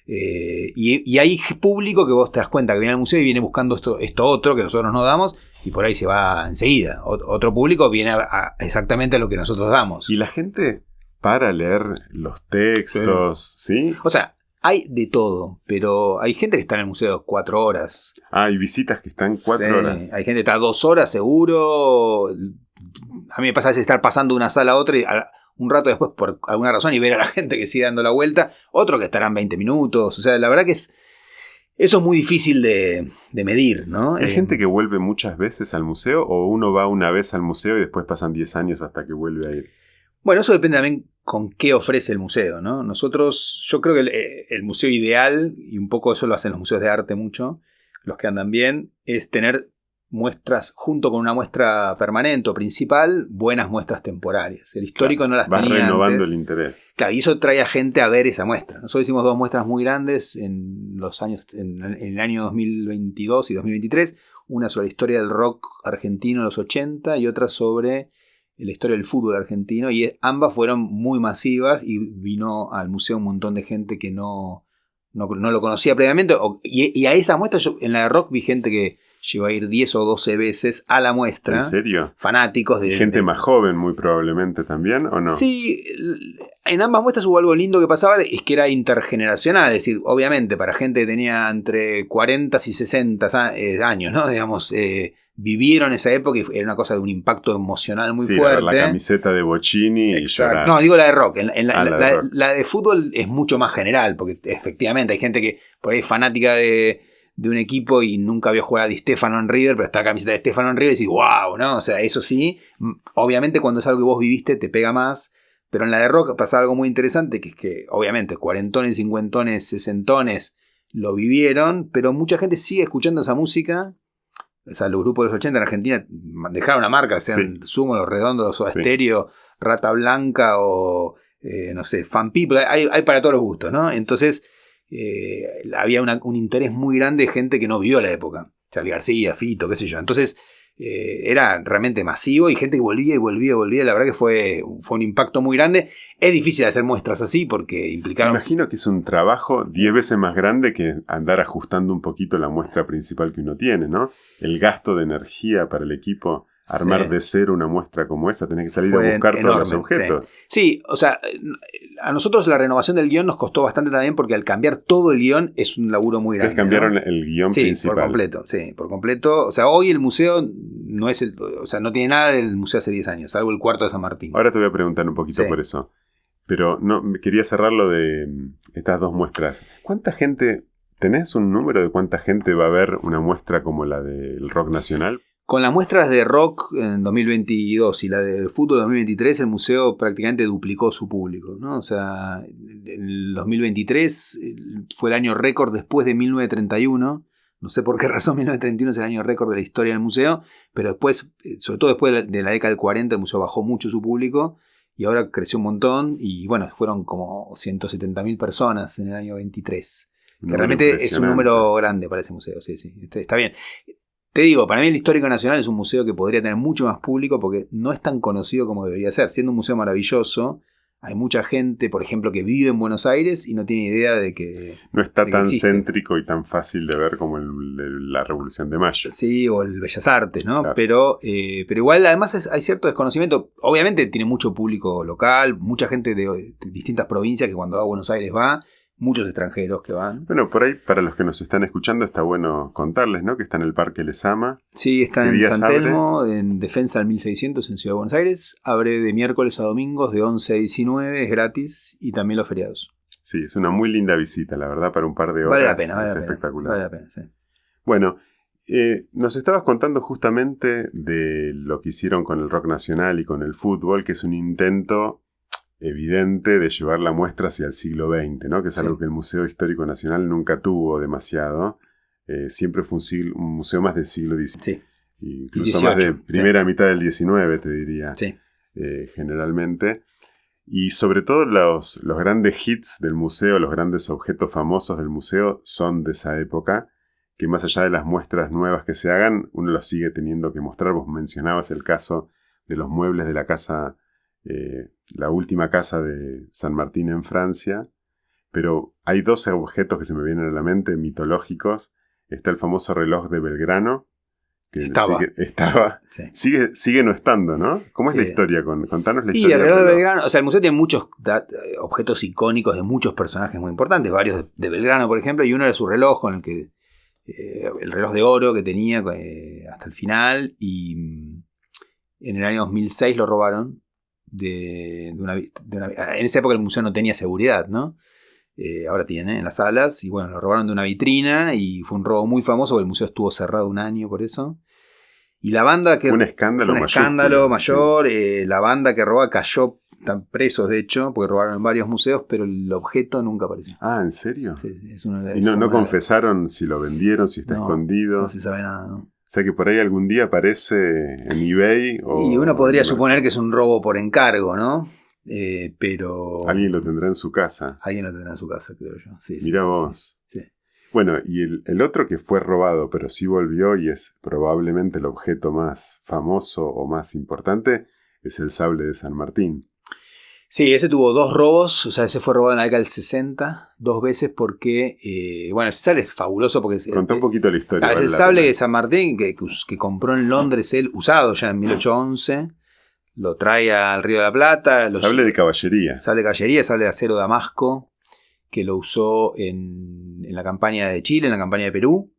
Y hay público que vos te das cuenta que viene al museo y viene buscando esto otro que nosotros no damos, y por ahí se va enseguida. Otro público viene exactamente a lo que nosotros damos. ¿Y la gente para leer los textos? ¿Sí? O sea, hay de todo, pero hay gente que está en el museo 4 horas. Ah, hay visitas que están 4 horas. Hay gente que está 2 horas seguro. A mí me pasa a veces estar pasando de una sala a otra y un rato después por alguna razón y ver a la gente que sigue dando la vuelta, otro que estarán 20 minutos, o sea, la verdad que eso es muy difícil de medir, ¿no? ¿Hay gente que vuelve muchas veces al museo o uno va una vez al museo y después pasan 10 años hasta que vuelve a ir? Bueno, eso depende también con qué ofrece el museo, ¿no? Yo creo que el museo ideal, y un poco eso lo hacen los museos de arte mucho, los que andan bien, es tener muestras, junto con una muestra permanente o principal, buenas muestras temporarias. El histórico no las tenía antes. Vas renovando el interés. Claro, y eso trae a gente a ver esa muestra. Nosotros hicimos 2 muestras muy grandes en el año 2022 y 2023. Una sobre la historia del rock argentino en los 80 y otra sobre la historia del fútbol argentino. Y ambas fueron muy masivas y vino al museo un montón de gente que no lo conocía previamente. Y a esa muestra, yo en la de rock vi gente que llegó a ir 10 o 12 veces a la muestra. ¿En serio? Fanáticos de... Gente más joven muy probablemente también, ¿o no? Sí, en ambas muestras hubo algo lindo que pasaba, es que era intergeneracional, es decir, obviamente para gente que tenía entre 40 y 60 años, ¿no? Digamos, vivieron esa época y era una cosa de un impacto emocional muy fuerte. La camiseta de Bocchini. Exacto. Y llorar. No, digo la de rock. Rock. La de fútbol es mucho más general, porque efectivamente hay gente que por ahí es fanática de un equipo y nunca vio jugar a Di Stéfano en River, pero está la camiseta de Di Stéfano en River y decís, wow, ¿no? O sea, eso sí, obviamente cuando es algo que vos viviste te pega más, pero en la de rock pasa algo muy interesante, que es que obviamente cuarentones, cincuentones, sesentones lo vivieron, pero mucha gente sigue escuchando esa música. O sea, los grupos de los 80 en Argentina dejaron una marca, sean Sumo, Los Redondos, Soda Stereo, Rata Blanca o, no sé, Fan People, hay para todos los gustos, ¿no? Entonces... había un interés muy grande de gente que no vivió la época. Charly García, Fito, qué sé yo. Entonces era realmente masivo y gente que volvía y volvía. La verdad que fue un impacto muy grande. Es difícil hacer muestras así porque implicaron... Me imagino que es un trabajo 10 veces más grande que andar ajustando un poquito la muestra principal que uno tiene, ¿no? El gasto de energía para el equipo... Armar de cero una muestra como esa, tenés que salir a buscar enorme, todos los objetos. Sí, o sea, a nosotros la renovación del guión nos costó bastante también porque al cambiar todo el guión es un laburo muy grande. Ustedes cambiaron, ¿no?, el guión principal. Por completo. O sea, hoy el museo no es no tiene nada del museo hace 10 años, salvo el cuarto de San Martín. Ahora te voy a preguntar un poquito por eso. Pero no, quería cerrar lo de estas 2 muestras. ¿Cuánta gente, tenés un número de cuánta gente va a ver una muestra como la del rock nacional? Con las muestras de rock en 2022 y la de fútbol en 2023, el museo prácticamente duplicó su público, ¿no? O sea, en 2023 fue el año récord después de 1931. No sé por qué razón 1931 es el año récord de la historia del museo, pero después, sobre todo después de la década del 40, el museo bajó mucho su público y ahora creció un montón y bueno, fueron como 170.000 personas en el año 23. Que realmente es un número grande para ese museo, sí, está bien. Te digo, para mí el Histórico Nacional es un museo que podría tener mucho más público porque no es tan conocido como debería ser. Siendo un museo maravilloso, hay mucha gente, por ejemplo, que vive en Buenos Aires y no tiene idea de que no está tan céntrico y tan fácil de ver como la Revolución de Mayo. Sí, o el Bellas Artes, ¿no? Claro. Pero igual, además, hay cierto desconocimiento. Obviamente tiene mucho público local, mucha gente de distintas provincias que cuando va a Buenos Aires va. Muchos extranjeros que van. Bueno, por ahí, para los que nos están escuchando, está bueno contarles, ¿no? Que está en el Parque Lezama. Sí, está en San Telmo, en Defensa del 1600, en Ciudad de Buenos Aires. Abre de miércoles a domingos, de 11 a 19, es gratis, y también los feriados. Sí, es una muy linda visita, la verdad, para un par de horas. Vale la pena, es espectacular. Vale la pena, sí. Bueno, nos estabas contando justamente de lo que hicieron con el rock nacional y con el fútbol, que es un intento evidente de llevar la muestra hacia el siglo XX, ¿no? Que es algo que el Museo Histórico Nacional nunca tuvo demasiado. Siempre fue un museo más del siglo XIX. Sí. Incluso 18, más de primera mitad del XIX, te diría. Sí. Generalmente. Y sobre todo los grandes hits del museo, los grandes objetos famosos del museo son de esa época, que más allá de las muestras nuevas que se hagan, uno los sigue teniendo que mostrar. Vos mencionabas el caso de los muebles de la casa... la última casa de San Martín en Francia, pero hay 12 objetos que se me vienen a la mente, mitológicos. Está el famoso reloj de Belgrano, que sigue no estando, ¿no? ¿Cómo es la historia? Contanos la historia. Y el reloj de Belgrano, o sea, el museo tiene muchos objetos icónicos de muchos personajes muy importantes, varios de Belgrano, por ejemplo, y uno era su reloj, con el que el reloj de oro que tenía hasta el final, y en el año 2006 lo robaron. En esa época el museo no tenía seguridad, ¿no? Ahora tiene en las salas, y bueno, lo robaron de una vitrina y fue un robo muy famoso porque el museo estuvo cerrado un año por eso. Y la banda que... Fue un escándalo mayor. Sí. La banda que roba cayó están presos de hecho, porque robaron en varios museos, pero el objeto nunca apareció. Ah, ¿en serio? Sí, es una, y no confesaron si lo vendieron, si está escondido. No se sabe nada, ¿no? O sea que por ahí algún día aparece en eBay. Y uno podría suponer que es un robo por encargo, ¿no? Pero... Alguien lo tendrá en su casa. Alguien lo tendrá en su casa, creo yo. Sí, Mirá vos. Sí. Bueno, y el otro que fue robado, pero sí volvió y es probablemente el objeto más famoso o más importante, es el sable de San Martín. Sí, ese tuvo 2 robos, o sea, ese fue robado en la década del 60, 2 veces porque, bueno, ese sable es fabuloso porque... Contá un poquito la historia. Es el sable de San Martín que compró en Londres él, usado ya en 1811, lo trae al Río de la Plata. Sable de caballería. Sable de caballería, sable de acero damasco, que lo usó en la campaña de Chile, en la campaña de Perú,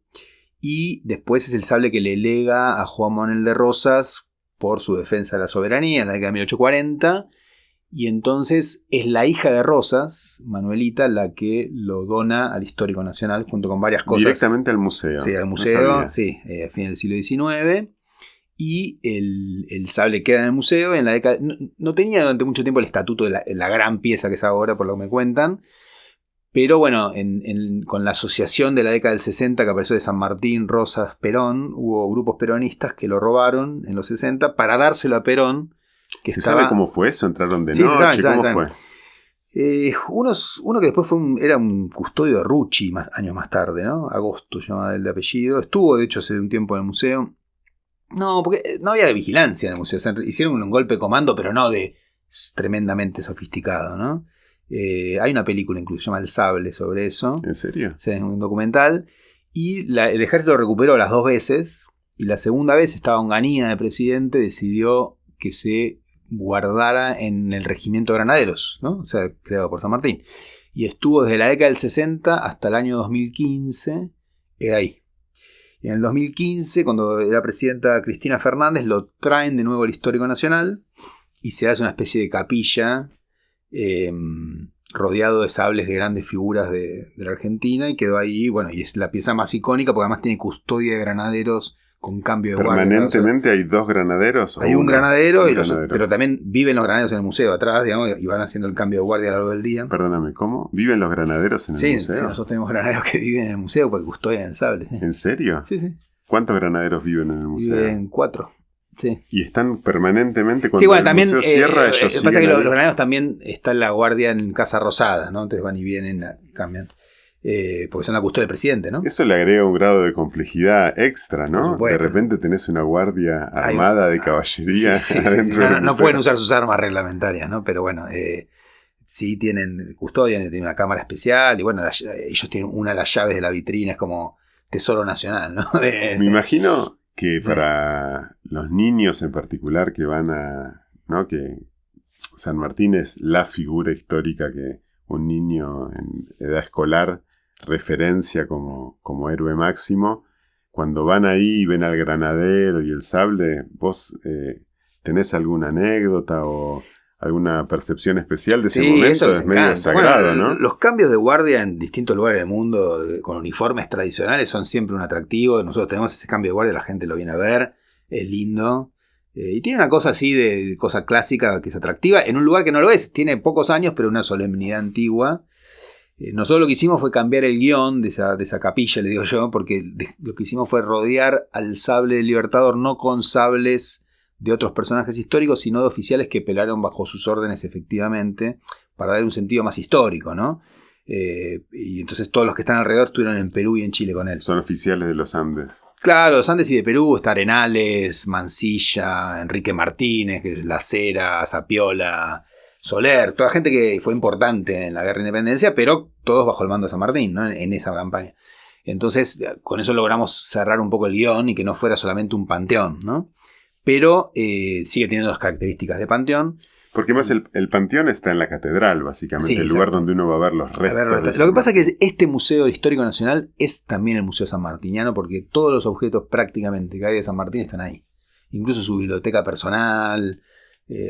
y después es el sable que le lega a Juan Manuel de Rosas por su defensa de la soberanía en la década de 1840, y entonces es la hija de Rosas, Manuelita, la que lo dona al Histórico Nacional junto con varias cosas. Directamente al museo. Sí, al museo, sí, a fines del siglo XIX. Y el sable queda en el museo. En la década, no tenía durante mucho tiempo el estatuto de la gran pieza que es ahora, por lo que me cuentan. Pero bueno, con la asociación de la década del 60 que apareció de San Martín, Rosas, Perón, hubo grupos peronistas que lo robaron en los 60 para dárselo a Perón. ¿Se sabe cómo fue eso? ¿Entraron de noche? ¿Cómo fue? Uno que después era un custodio de Rucci años más tarde, ¿no? Agosto llamaba el de apellido. Estuvo, de hecho, hace un tiempo en el museo. No, porque no había de vigilancia en el museo. O sea, hicieron un golpe de comando, pero no de tremendamente sofisticado, ¿no? Hay una película incluso, se llama El Sable, sobre eso. ¿En serio? Sí, es un documental. Y el ejército lo recuperó las 2 veces. Y la segunda vez estaba Onganía de presidente, decidió que se guardara en el regimiento de granaderos, ¿no? O sea, creado por San Martín. Y estuvo desde la década del 60 hasta el año 2015 ahí. Y en el 2015, cuando era presidenta Cristina Fernández, lo traen de nuevo al Histórico Nacional y se hace una especie de capilla rodeado de sables de grandes figuras de la Argentina, y quedó ahí, bueno, y es la pieza más icónica porque además tiene custodia de granaderos con cambio de guardia. ¿Permanentemente hay 2 granaderos? Hay un granadero, pero también viven los granaderos en el museo atrás, digamos, y van haciendo el cambio de guardia a lo largo del día. Perdóname, ¿cómo? ¿Viven los granaderos en el museo? Sí, nosotros tenemos granaderos que viven en el museo porque custodian el sable. ¿Sí? ¿En serio? Sí. ¿Cuántos granaderos viven en el museo? Viven 4. Sí. Y están permanentemente cuando el museo cierra, ellos siguen. Pasa que los granaderos también está en la guardia en Casa Rosada, ¿no? Entonces van y vienen, cambian. Porque son la custodia del presidente, ¿no? Eso le agrega un grado de complejidad extra, ¿no? De repente tenés una guardia armada de caballería adentro del museo. No pueden usar sus armas reglamentarias, ¿no? Pero bueno, sí tienen custodia, tienen una cámara especial, y bueno, ellos tienen una de las llaves de la vitrina, es como tesoro nacional, ¿no? Me imagino que para los niños en particular que van ¿no? Que San Martín es la figura histórica que un niño en edad escolar referencia como héroe máximo. Cuando van ahí y ven al granadero y el sable, ¿vos tenés alguna anécdota o alguna percepción especial de ese momento? Eso es medio sagrado, ¿no? Los cambios de guardia en distintos lugares del mundo con uniformes tradicionales son siempre un atractivo. Nosotros tenemos ese cambio de guardia, la gente lo viene a ver, es lindo. Y tiene una cosa así de cosa clásica que es atractiva, en un lugar que no lo es. Tiene pocos años, pero una solemnidad antigua. Nosotros lo que hicimos fue cambiar el guión de esa capilla, le digo yo, porque lo que hicimos fue rodear al sable del Libertador no con sables de otros personajes históricos, sino de oficiales que pelearon bajo sus órdenes efectivamente, para darle un sentido más histórico, ¿no? Y entonces todos los que están alrededor estuvieron en Perú y en Chile con él. Son oficiales de los Andes. Claro, los Andes y de Perú, está Arenales, Mansilla, Enrique Martínez, La Cera, Zapiola, Soler, toda gente que fue importante en la guerra de independencia, pero todos bajo el mando de San Martín, ¿no? En esa campaña. Entonces, con eso logramos cerrar un poco el guión y que no fuera solamente un panteón, ¿no? Pero sigue teniendo las características de panteón. Porque más el panteón está en la catedral, básicamente, el lugar donde uno va a ver los restos. Lo que pasa es que este Museo Histórico Nacional es también el Museo Sanmartiniano, porque todos los objetos prácticamente que hay de San Martín están ahí. Incluso su biblioteca personal.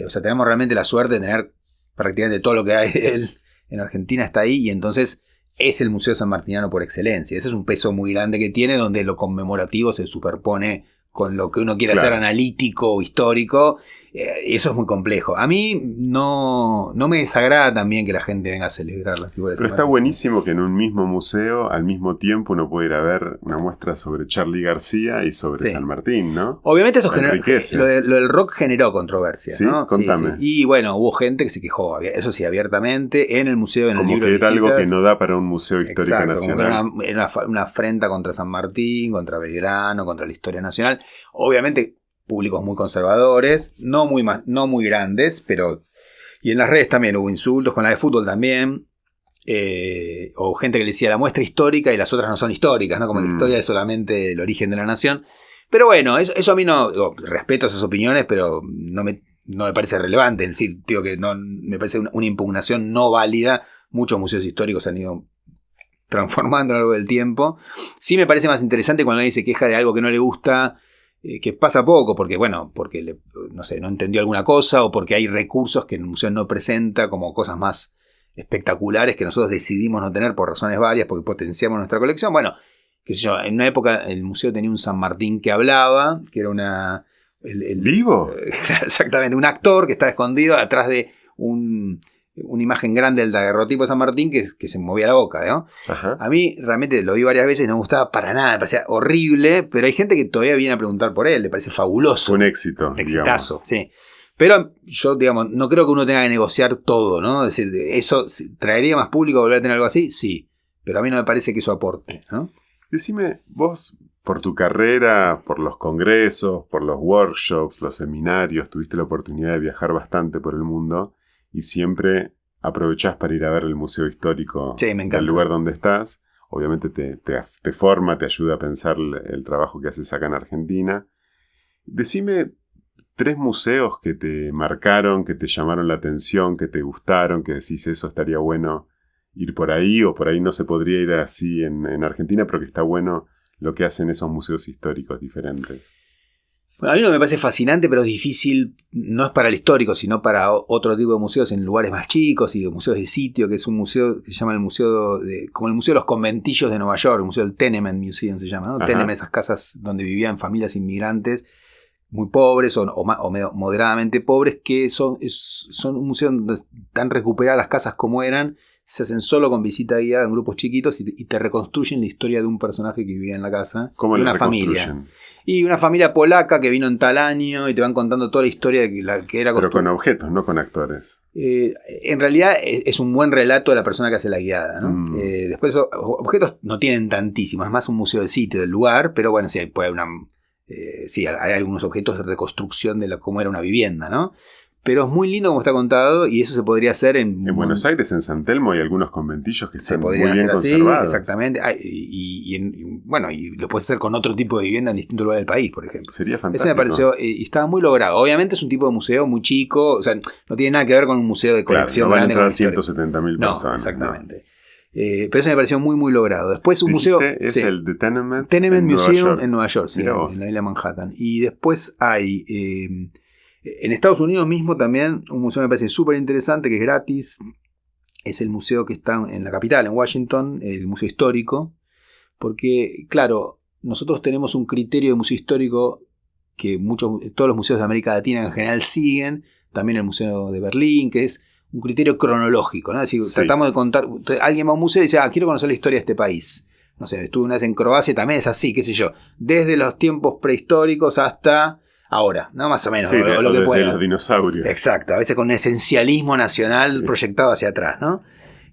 O sea, tenemos realmente la suerte de tener prácticamente todo lo que hay de él en Argentina está ahí, y entonces es el Museo Sanmartiniano por excelencia. Ese es un peso muy grande que tiene, donde lo conmemorativo se superpone con lo que uno quiere hacer analítico o histórico, Eso es muy complejo. A mí no me desagrada también que la gente venga a celebrar las figuras. Pero está buenísimo que en un mismo museo, al mismo tiempo, uno puede ir a ver una muestra sobre Charly García y sobre San Martín, ¿no? Obviamente esto enriquece. Lo del rock generó controversia, ¿Sí? ¿no? Contame. Sí. Y bueno, hubo gente que se quejó, eso sí, abiertamente, en el museo, en el como libro que de era visitas. algo que no da para un museo histórico Exacto, nacional. como que era una afrenta contra San Martín, contra Belgrano, contra la historia nacional. Obviamente públicos muy conservadores, no muy grandes, pero... Y en las redes también hubo insultos, con la de fútbol también, o gente que le decía la muestra histórica y las otras no son históricas, ¿no? Como la historia es solamente el origen de la nación. Pero bueno, eso a mí no... respeto esas opiniones, pero no me parece relevante. Es decir, digo que no, me parece una impugnación no válida. Muchos museos históricos se han ido transformando a lo largo del tiempo. Sí me parece más interesante cuando alguien se queja de algo que no le gusta, que pasa poco, porque no entendió alguna cosa, o porque hay recursos que el museo no presenta, como cosas más espectaculares que nosotros decidimos no tener por razones varias, porque potenciamos nuestra colección. Bueno, qué sé yo, en una época el museo tenía un San Martín que hablaba, que era ¿Vivo? Exactamente, un actor que estaba escondido atrás de una imagen grande del daguerrotipo de San Martín que se movía la boca, ¿no? Ajá. A mí realmente lo vi varias veces y no me gustaba para nada, me parecía horrible, pero hay gente que todavía viene a preguntar por él, le parece fabuloso. Fue un éxito, exitazo, digamos. Sí. Pero yo, digamos, no creo que uno tenga que negociar todo, ¿no? Es decir, ¿eso traería más público volver a tener algo así? Sí, pero a mí no me parece que eso aporte, ¿no? Decime, vos, por tu carrera, por los congresos, por los workshops, los seminarios, tuviste la oportunidad de viajar bastante por el mundo y siempre aprovechás para ir a ver el museo histórico del lugar donde estás. Obviamente te forma, te ayuda a pensar el trabajo que haces acá en Argentina. Decime 3 museos que te marcaron, que te llamaron la atención, que te gustaron, que decís eso estaría bueno ir por ahí, o por ahí no se podría ir así en Argentina, pero que está bueno lo que hacen esos museos históricos diferentes. Bueno, a mí no me parece fascinante, pero es difícil, no es para el histórico, sino para otro tipo de museos en lugares más chicos y de museos de sitio, que es un museo que se llama como el Museo de los Conventillos de Nueva York, el Museo del Tenement Museum se llama, ¿no? Tenement, esas casas donde vivían familias inmigrantes muy pobres o moderadamente pobres, que son un museo donde están recuperadas las casas como eran, se hacen solo con visita guiada en grupos chiquitos y te reconstruyen la historia de un personaje que vivía en la casa. ¿Cómo de la una familia. reconstruyen? Y una familia polaca que vino en tal año y te van contando toda la historia de que era. Pero con objetos, no con actores. En realidad es un buen relato de la persona que hace la guiada, ¿no? Después objetos no tienen tantísimos, es más un museo de sitio del lugar, pero bueno, sí, puede haber hay algunos objetos de reconstrucción de cómo era una vivienda, ¿no? Pero es muy lindo como está contado y eso se podría hacer en Buenos Aires, en San Telmo, hay algunos conventillos que están muy bien así, conservados. exactamente. Y lo puedes hacer con otro tipo de vivienda en distintos lugares del país, por ejemplo. Sería fantástico. Eso me pareció, y estaba muy logrado. Obviamente es un tipo de museo muy chico, o sea, no tiene nada que ver con un museo de colección. Claro, no van a grande. entrar 170.000 personas. No, exactamente. Pero eso me pareció muy, muy logrado. Después un museo... Es el de Tenement Museum en Nueva York, sí, en la isla Manhattan. Y después hay... en Estados Unidos mismo también un museo me parece súper interesante, que es gratis. Es el museo que está en la capital, en Washington, el Museo Histórico. Porque, claro, nosotros tenemos un criterio de museo histórico que todos los museos de América Latina en general siguen. También el Museo de Berlín, que es un criterio cronológico, ¿no? Es decir, tratamos de contar... Alguien va a un museo y dice, quiero conocer la historia de este país. No sé, estuve una vez en Croacia, también es así, qué sé yo. Desde los tiempos prehistóricos hasta... ahora, ¿no? Más o menos, sí, o lo que pueda. De los dinosaurios. Exacto, a veces con un esencialismo nacional proyectado hacia atrás, ¿no?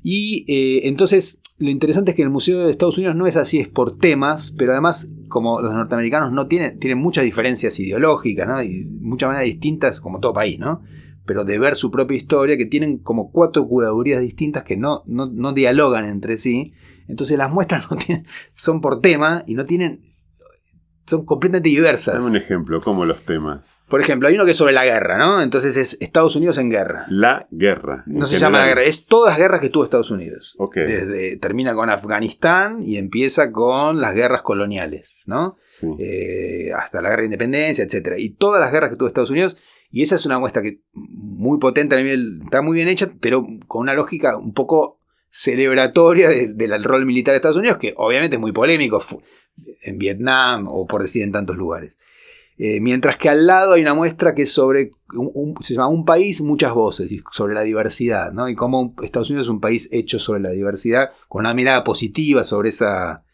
Y entonces, lo interesante es que el Museo de Estados Unidos no es así, es por temas, pero además, como los norteamericanos no tienen muchas diferencias ideológicas, ¿no? Y muchas maneras distintas, como todo país, ¿no? Pero de ver su propia historia, que tienen como 4 curadurías distintas que no dialogan entre sí. Entonces las muestras son por tema y son completamente diversas. Dame un ejemplo, ¿cómo los temas? Por ejemplo, hay uno que es sobre la guerra, ¿no? Entonces es Estados Unidos en guerra. La guerra. No se llama la guerra, es todas las guerras que tuvo Estados Unidos. Okay. Termina con Afganistán y empieza con las guerras coloniales, ¿no? Sí. Hasta la guerra de independencia, etc. Y todas las guerras que tuvo Estados Unidos. Y esa es una muestra que muy potente a nivel, está muy bien hecha, pero con una lógica un poco celebratoria del rol militar de Estados Unidos, que obviamente es muy polémico en Vietnam o por decir en tantos lugares. Mientras que al lado hay una muestra que es sobre, se llama Un país, muchas voces, y sobre la diversidad, ¿no? Y cómo Estados Unidos es un país hecho sobre la diversidad, con una mirada positiva sobre esa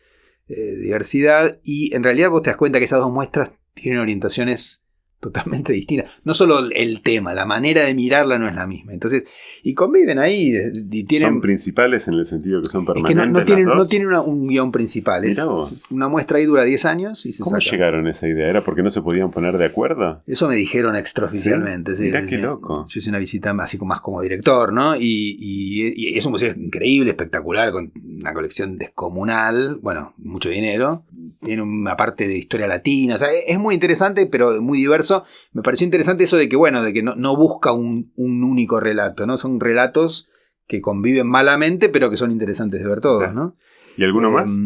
diversidad, y en realidad vos te das cuenta que esas dos muestras tienen orientaciones totalmente distintas. No solo el tema, la manera de mirarla no es la misma. Entonces, y conviven ahí. Y tienen, ¿son principales en el sentido que son permanentes? Es que no tienen un guión principal. Es una muestra ahí dura 10 años y se ¿Cómo saca. Llegaron a esa idea? ¿Era porque no se podían poner de acuerdo? Eso me dijeron extraoficialmente. Sí, mirá qué loco. Yo hice una visita así más como director, ¿no? Y es un museo increíble, espectacular, con una colección descomunal, bueno, mucho dinero. Tiene una parte de historia latina. O sea, es muy interesante, pero muy diverso. Me pareció interesante eso de que, bueno, de que no busca un único relato, ¿no? Son relatos que conviven malamente, pero que son interesantes de ver todos, ¿no? ¿Y alguno más?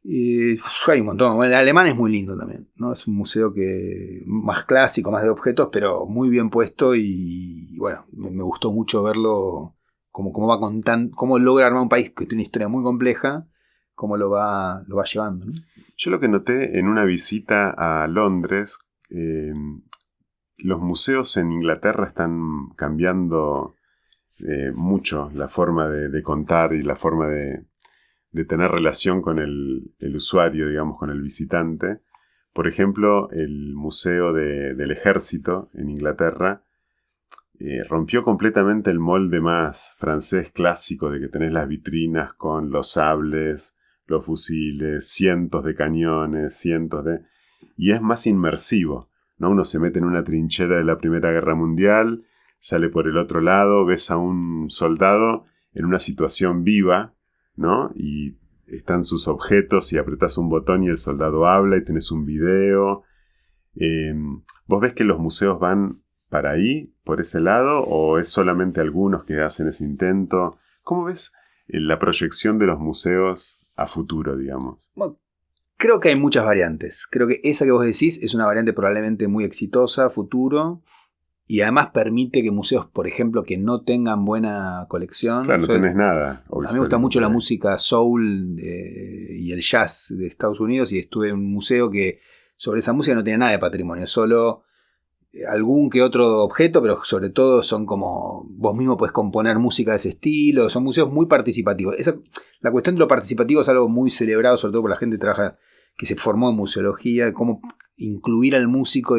Hay un montón. Bueno, el alemán es muy lindo también, ¿no? Es un museo que más clásico, más de objetos, pero muy bien puesto y bueno, me gustó mucho verlo, cómo va contando, cómo logra armar un país que tiene una historia muy compleja, cómo lo va llevando, ¿no? Yo lo que noté en una visita a Londres, los museos en Inglaterra están cambiando mucho la forma de contar y la forma de tener relación con el usuario, digamos, con el visitante. Por ejemplo, el Museo del Ejército en Inglaterra rompió completamente el molde más francés clásico de que tenés las vitrinas con los sables, los fusiles, cientos de cañones, y es más inmersivo, ¿no? Uno se mete en una trinchera de la Primera Guerra Mundial, sale por el otro lado, ves a un soldado en una situación viva, ¿no? Y están sus objetos y apretás un botón y el soldado habla y tenés un video. ¿Vos ves que los museos van para ahí, por ese lado, o es solamente algunos que hacen ese intento? ¿Cómo ves la proyección de los museos a futuro, digamos? Bueno, creo que hay muchas variantes. Creo que esa que vos decís es una variante probablemente muy exitosa a futuro y además permite que museos, por ejemplo, que no tengan buena colección... Claro, no tenés nada. A mí me gusta mucho la música soul y el jazz de Estados Unidos y estuve en un museo que sobre esa música no tiene nada de patrimonio, solo algún que otro objeto, pero sobre todo son como vos mismo podés componer música de ese estilo, son museos muy participativos. La cuestión de lo participativo es algo muy celebrado, sobre todo por la gente que trabaja, que se formó en museología, cómo incluir al músico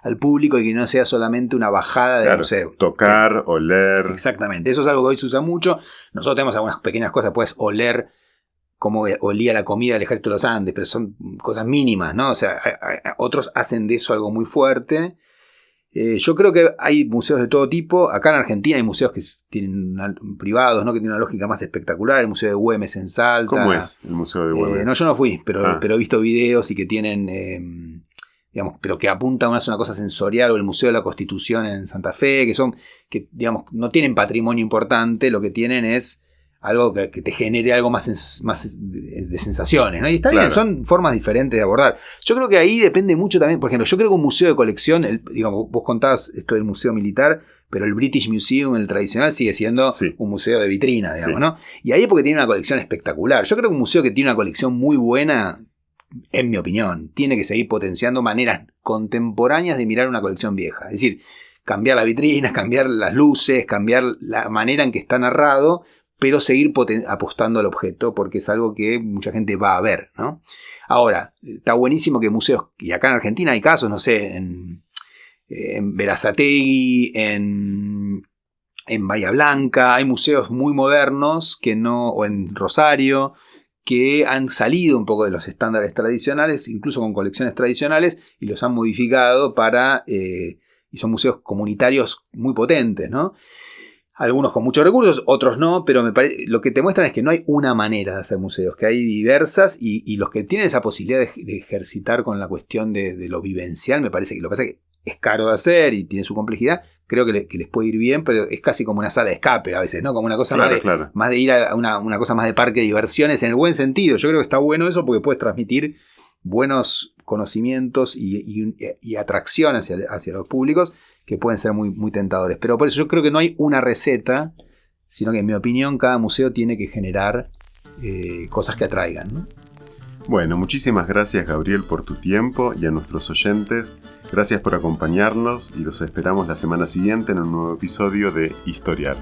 al público y que no sea solamente una bajada del museo. Tocar, oler. Exactamente, eso es algo que hoy se usa mucho. Nosotros tenemos algunas pequeñas cosas, puedes oler cómo olía la comida del Ejército de los Andes, pero son cosas mínimas, ¿no? O sea, otros hacen de eso algo muy fuerte. Yo creo que hay museos de todo tipo. Acá en Argentina hay museos que tienen privados, ¿no? Que tienen una lógica más espectacular. El Museo de Güemes en Salta. ¿Cómo es el Museo de Güemes? No, yo no fui, pero he visto videos y que tienen, digamos, pero que apuntan a una cosa sensorial, o el Museo de la Constitución en Santa Fe, que digamos, no tienen patrimonio importante, lo que tienen es algo que te genere algo más de sensaciones, ¿no? Y está bien, son formas diferentes de abordar. Yo creo que ahí depende mucho también, por ejemplo, yo creo que un museo de colección, digamos, vos contabas esto del museo militar, pero el British Museum, el tradicional, sigue siendo un museo de vitrina, digamos, ¿no? Y ahí es porque tiene una colección espectacular. Yo creo que un museo que tiene una colección muy buena, en mi opinión, tiene que seguir potenciando maneras contemporáneas de mirar una colección vieja. Es decir, cambiar las vitrinas, cambiar las luces, cambiar la manera en que está narrado, pero seguir apostando al objeto, porque es algo que mucha gente va a ver, ¿no? Ahora, está buenísimo que museos, y acá en Argentina hay casos, no sé, en Berazategui, en Bahía Blanca, hay museos muy modernos, o en Rosario, que han salido un poco de los estándares tradicionales, incluso con colecciones tradicionales, y los han modificado y son museos comunitarios muy potentes, ¿no? Algunos con muchos recursos, otros no, pero lo que te muestran es que no hay una manera de hacer museos, que hay diversas y los que tienen esa posibilidad de ejercitar con la cuestión de lo vivencial, me parece que lo que pasa es que es caro de hacer y tiene su complejidad, creo que les puede ir bien, pero es casi como una sala de escape a veces, ¿no? Como una cosa más de ir a una cosa más de parque de diversiones en el buen sentido. Yo creo que está bueno eso porque puedes transmitir buenos conocimientos y atracción hacia los públicos que pueden ser muy, muy tentadores. Pero por eso yo creo que no hay una receta, sino que en mi opinión cada museo tiene que generar cosas que atraigan, ¿no? Bueno, muchísimas gracias Gabriel por tu tiempo y a nuestros oyentes, gracias por acompañarnos y los esperamos la semana siguiente en un nuevo episodio de Historiar.